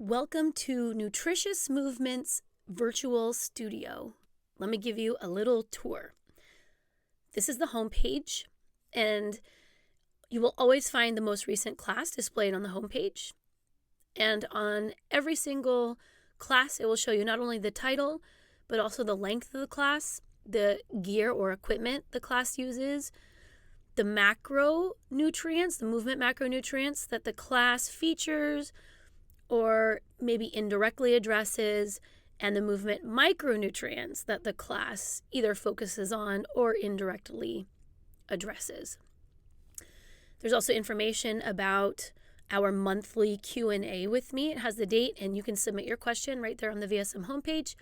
Welcome to Nutritious Movements Virtual Studio. Let me give you a little tour. This is the homepage, and you will always find the most recent class displayed on the homepage. And on every single class, it will show you not only the title, but also the length of the class, the gear or equipment the class uses, the macronutrients, the movement macronutrients that the class features, or maybe indirectly addresses, and the movement micronutrients that the class either focuses on or indirectly addresses. There's also information about our monthly Q&A with me. It has the date, and you can submit your question right there on the VSM homepage.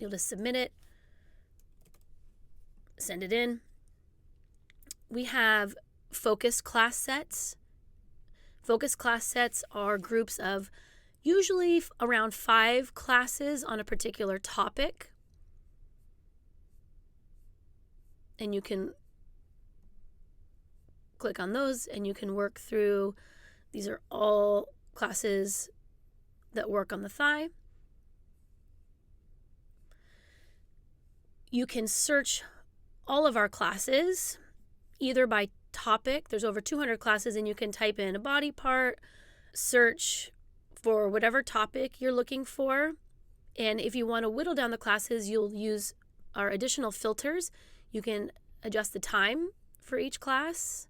You'll just submit it, send it in. We have focus class sets. Focus class sets are groups of usually around 5 classes on a particular topic. And you can click on those and you can work through. These are all classes that work on the thigh. You can search all of our classes either by topic. There's over 200 classes, and you can type in a body part, search for whatever topic you're looking for. And if you want to whittle down the classes, you'll use our additional filters. You can adjust the time for each class.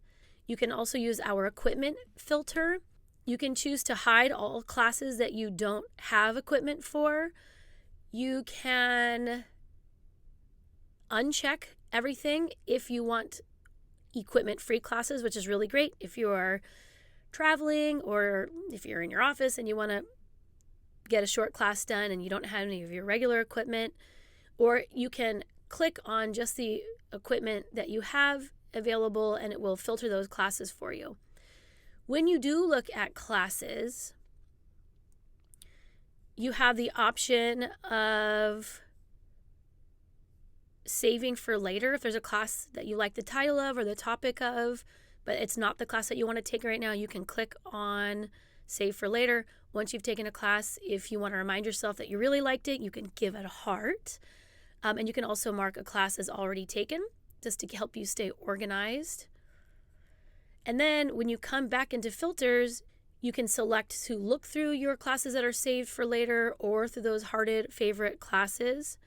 You can also use our equipment filter. You can choose to hide all classes that you don't have equipment for. You can uncheck everything if you want equipment-free classes, which is really great if you are traveling or if you're in your office and you want to get a short class done and you don't have any of your regular equipment. Or you can click on just the equipment that you have available and it will filter those classes for you. When you do look at classes, you have the option of saving for later. If there's a class that you like the title of or the topic of, but it's not the class that you want to take right now, you can click on save for later. Once you've taken a class, if you want to remind yourself that you really liked it, you can give it a heart. And you can also mark a class as already taken, just to help you stay organized. And then when you come back into filters, you can select to look through your classes that are saved for later or through those hearted favorite classes.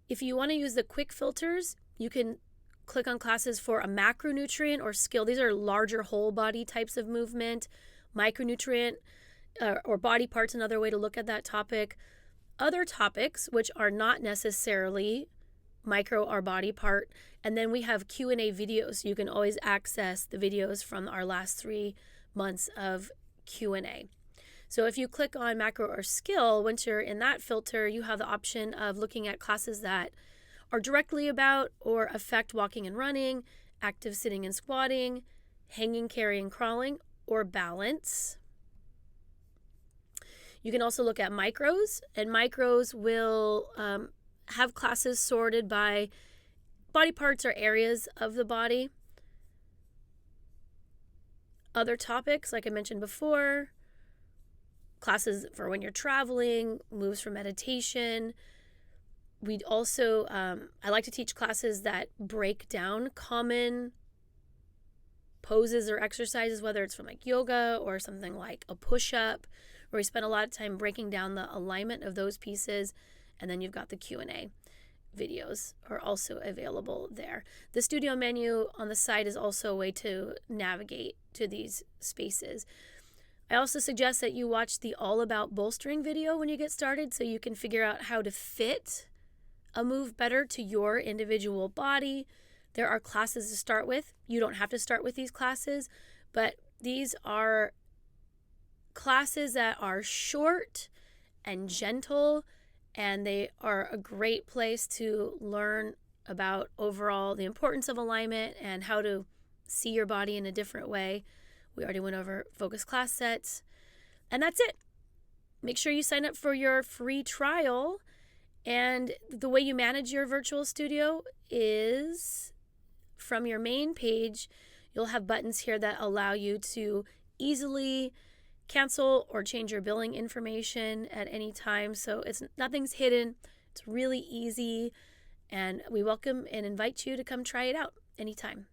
If you want to use the quick filters, you can click on classes for a macronutrient or skill. These are larger whole body types of movement. Micronutrient or body parts, another way to look at that topic. Other topics, which are not necessarily micro or body part. And then we have Q&A videos. So you can always access the videos from our last 3 months of Q&A. So if you click on macro or skill, once you're in that filter, you have the option of looking at classes that are directly about or affect walking and running, active sitting and squatting, hanging, carrying, crawling, or balance. You can also look at micros, and micros will have classes sorted by body parts or areas of the body. Other topics, like I mentioned before, classes for when you're traveling, moves for meditation. We'd also, I like to teach classes that break down common poses or exercises, whether it's from like yoga or something like a push-up, where we spend a lot of time breaking down the alignment of those pieces. And then you've got the Q&A videos are also available there. The studio menu on the side is also a way to navigate to these spaces. I also suggest that you watch the All About Bolstering video when you get started so you can figure out how to fit a move better to your individual body. There are classes to start with. You don't have to start with these classes, but these are classes that are short and gentle, and they are a great place to learn about overall the importance of alignment and how to see your body in a different way. We already went over focus class sets, and that's it. Make sure you sign up for your free trial And the way you manage your virtual studio is from your main page, you'll have buttons here that allow you to easily cancel or change your billing information at any time. So nothing's hidden. It's really easy, and we welcome and invite you to come try it out anytime.